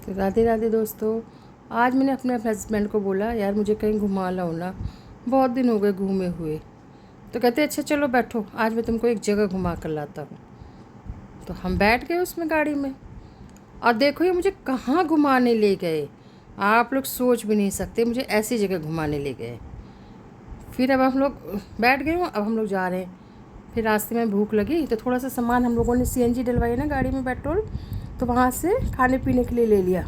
तो राधे राधे दोस्तों। आज मैंने अपने हस्बैंड को बोला यार मुझे कहीं घुमा लाओ ना, बहुत दिन हो गए घूमे हुए। तो कहते अच्छा चलो बैठो, आज मैं तुमको एक जगह घुमा कर लाता हूँ। तो हम बैठ गए उसमें गाड़ी में, और देखो ये मुझे कहाँ घुमाने ले गए। आप लोग सोच भी नहीं सकते, मुझे ऐसी जगह घुमाने ले गए। फिर अब हम लोग बैठ गए हूँ, अब हम लोग जा रहे हैं। फिर रास्ते में भूख लगी तो थोड़ा सा सामान हम लोगों ने सीएनजी डलवाई ना गाड़ी में, पेट्रोल, तो वहाँ से खाने पीने के लिए ले लिया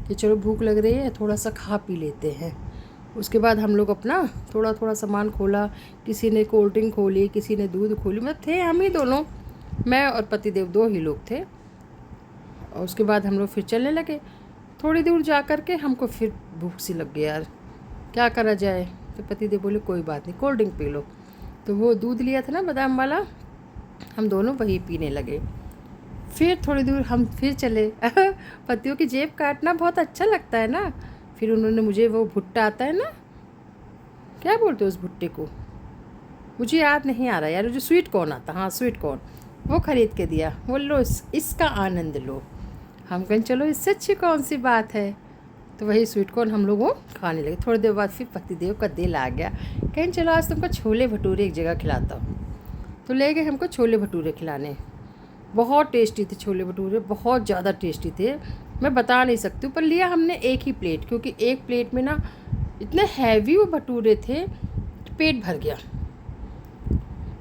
कि चलो भूख लग रही है थोड़ा सा खा पी लेते हैं। उसके बाद हम लोग अपना थोड़ा थोड़ा सामान खोला। किसी ने कोल्ड ड्रिंक खोली, किसी ने दूध खोली, मतलब थे हम ही दोनों, मैं और पतिदेव दो ही लोग थे। और उसके बाद हम लोग फिर चलने लगे। थोड़ी दूर जा कर के हमको फिर भूख सी लग गई यार, क्या करा जाए। तो पतिदेव बोले कोई बात नहीं, कोल्ड ड्रिंक पी लो। तो वो दूध लिया था ना बादाम वाला, हम दोनों वही पीने लगे। फिर थोड़ी दूर हम फिर चले पतियों की जेब काटना बहुत अच्छा लगता है ना। फिर उन्होंने मुझे वो भुट्टा आता है ना, क्या बोलते हैं उस भुट्टे को, मुझे याद नहीं आ रहा यार, जो स्वीट कॉर्न आता, हाँ स्वीट कॉर्न, वो ख़रीद के दिया। बोल लो इसका आनंद लो। हम कहें चलो इससे अच्छी कौन सी बात है। तो वही स्वीट कॉर्न हम लोग वो खाने लगे। थोड़ी देर बाद फिर पतिदेव का दिल आ गया, कहें चलो आज तुमको छोले भटूरे एक जगह खिलाता हूँ। तो ले गए हमको छोले भटूरे खिलाने। बहुत टेस्टी थे छोले भटूरे, बहुत ज़्यादा टेस्टी थे, मैं बता नहीं सकती हूँ। पर लिया हमने एक ही प्लेट, क्योंकि एक प्लेट में ना इतने हैवी वो भटूरे थे, पेट भर गया।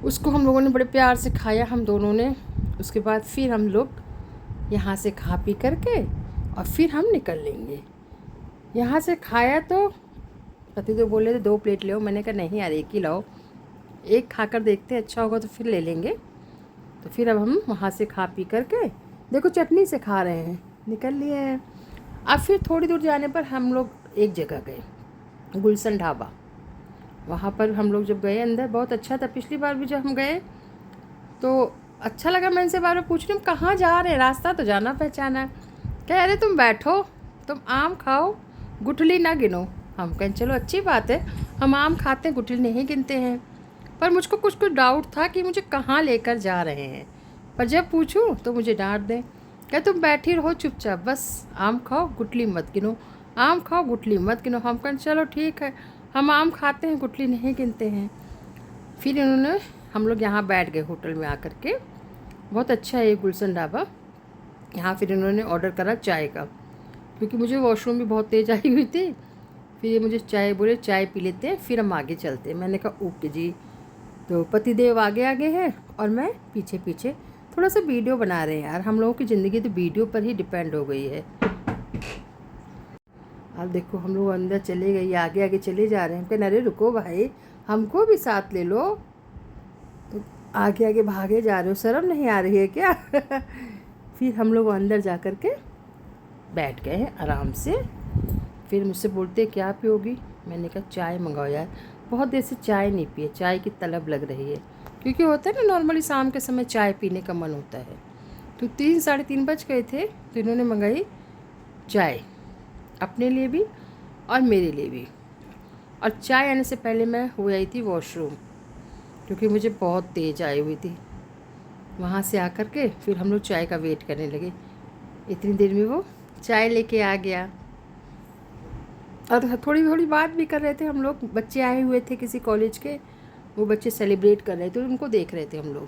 उसको हम लोगों ने बड़े प्यार से खाया हम दोनों ने। उसके बाद फिर हम लोग यहाँ से खा पी करके और फिर हम निकल लेंगे। यहाँ से खाया तो पति तो बोले थे 2 प्लेट ले आओ, मैंने कहा नहीं यार एक ही लाओ, एक खाकर देखते अच्छा होगा तो फिर ले लेंगे। तो फिर अब हम वहाँ से खा पी करके देखो चटनी से खा रहे हैं, निकल लिए हैं। अब फिर थोड़ी दूर जाने पर हम लोग एक जगह गए, गुलशन ढाबा। वहाँ पर हम लोग जब गए अंदर, बहुत अच्छा था। पिछली बार भी जब हम गए तो अच्छा लगा। मैं इनसे बार बार पूछ रही हूँ कहाँ जा रहे हैं, रास्ता तो जाना पहचाना। कह रहे तुम बैठो, तुम आम खाओ, गुठली ना गिनो। हम कहें चलो अच्छी बात है, हम आम खाते हैं गुठली नहीं गिनते हैं। पर मुझको कुछ कुछ डाउट था कि मुझे कहाँ लेकर जा रहे हैं। पर जब पूछूं तो मुझे डांट दें, क्या तुम बैठी रहो चुपचाप, बस आम खाओ गुठली मत गिनो, आम खाओ गुठली मत गिनो। हम कहें चलो ठीक है, हम आम खाते हैं गुठली नहीं गिनते हैं। फिर इन्होंने, हम लोग यहाँ बैठ गए होटल में आकर के, बहुत अच्छा है ये गुलशन ढाबा। यहाँ फिर इन्होंने ऑर्डर करा चाय का, क्योंकि मुझे वॉशरूम भी बहुत तेज़ आई हुई थी। फिर ये मुझे चाय बोले चाय पी लेते हैं फिर हम आगे चलते हैं। मैंने कहा ओके जी। तो पतिदेव आगे आगे हैं और मैं पीछे पीछे थोड़ा सा वीडियो बना रहे हैं। यार हम लोगों की ज़िंदगी तो वीडियो पर ही डिपेंड हो गई है। अब देखो हम लोग अंदर चले गए, आगे आगे चले जा रहे हैं। कहना अरे रुको भाई, हमको भी साथ ले लो। तो आगे आगे भागे जा रहे हो, शर्म नहीं आ रही है क्या फिर हम लोग अंदर जा कर के बैठ गए हैं आराम से। फिर मुझसे बोलते क्या पियोगी, मैंने कहा चाय मंगाओ यार, बहुत देर से चाय नहीं पिए, चाय की तलब लग रही है। क्योंकि होता है ना नॉर्मली शाम के समय चाय पीने का मन होता है। तो 3 साढ़े 3 बज गए थे, तो इन्होंने मंगाई चाय अपने लिए भी और मेरे लिए भी। और चाय आने से पहले मैं हो आई थी वॉशरूम, क्योंकि मुझे बहुत तेज़ आई हुई थी। वहाँ से आकर के फिर हम लोग चाय का वेट करने लगे। इतनी देर में वो चाय लेके आ गया, और थोड़ी थोड़ी बात भी कर रहे थे हम लोग। बच्चे आए हुए थे किसी कॉलेज के, वो बच्चे सेलिब्रेट कर रहे थे, उनको देख रहे थे हम लोग।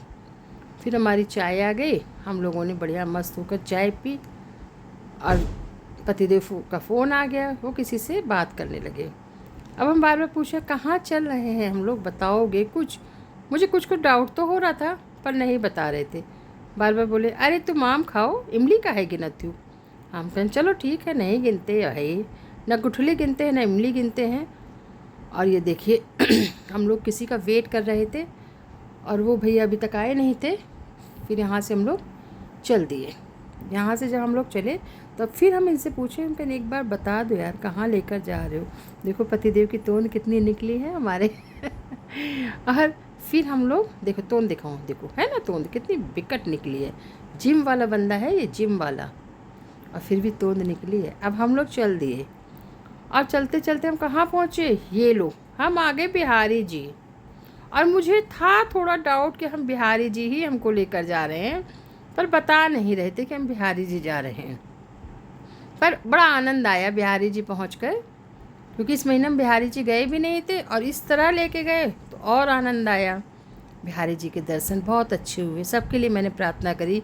फिर हमारी चाय आ गई, हम लोगों ने बढ़िया मस्त होकर चाय पी। और पतिदेव का फ़ोन आ गया, वो किसी से बात करने लगे। अब हम बार बार पूछे कहाँ चल रहे हैं हम लोग, बताओगे कुछ। मुझे कुछ कुछ डाउट तो हो रहा था पर नहीं बता रहे थे। बार बार बोले अरे तुम आम खाओ, इमली का है गिनती हूँ। हम कहें चलो ठीक है, नहीं गिनते भाई, ना गुठली गिनते हैं ना इमली गिनते हैं। और ये देखिए हम लोग किसी का वेट कर रहे थे और वो भैया अभी तक आए नहीं थे। फिर यहाँ से हम लोग चल दिए। यहाँ से जब हम लोग चले तो फिर हम इनसे पूछे, हम कहें एक बार बता दो यार कहाँ लेकर जा रहे हो। देखो पतिदेव की तोंद कितनी निकली है हमारे और फिर हम लोग देखो तोंद दिखाऊँ, देखो है ना तोंद कितनी विकट निकली है। जिम वाला बंदा है ये, जिम वाला, और फिर भी तोंद निकली है। अब हम लोग चल दिए और चलते चलते हम कहाँ पहुँचे, ये लो हम आगे बिहारी जी। और मुझे था थोड़ा डाउट कि हम बिहारी जी ही हमको लेकर जा रहे हैं, पर बता नहीं रहे थे कि हम बिहारी जी जा रहे हैं। पर बड़ा आनंद आया बिहारी जी पहुँच कर, क्योंकि इस महीने में बिहारी जी गए भी नहीं थे और इस तरह लेके गए तो और आनंद आया। बिहारी जी के दर्शन बहुत अच्छे हुए, सबके लिए मैंने प्रार्थना करी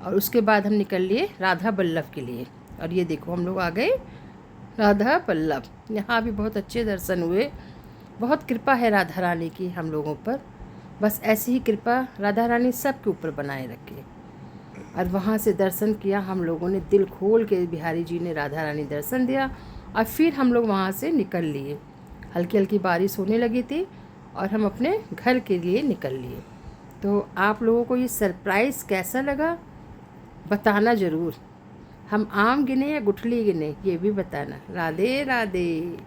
और उसके बाद हम निकल लिए राधा वल्लभ के लिए। और ये देखो हम लोग आ गए राधा वल्लभ। यहाँ भी बहुत अच्छे दर्शन हुए। बहुत कृपा है राधा रानी की हम लोगों पर, बस ऐसी ही कृपा राधा रानी सबके ऊपर बनाए रखे। और वहाँ से दर्शन किया हम लोगों ने दिल खोल के, बिहारी जी ने राधा रानी दर्शन दिया और फिर हम लोग वहाँ से निकल लिए। हल्की हल्की बारिश होने लगी थी और हम अपने घर के लिए निकल लिए। तो आप लोगों को ये सरप्राइज़ कैसा लगा बताना ज़रूर। हम आम गिने या गुठली गिने ये भी बताना। राधे राधे।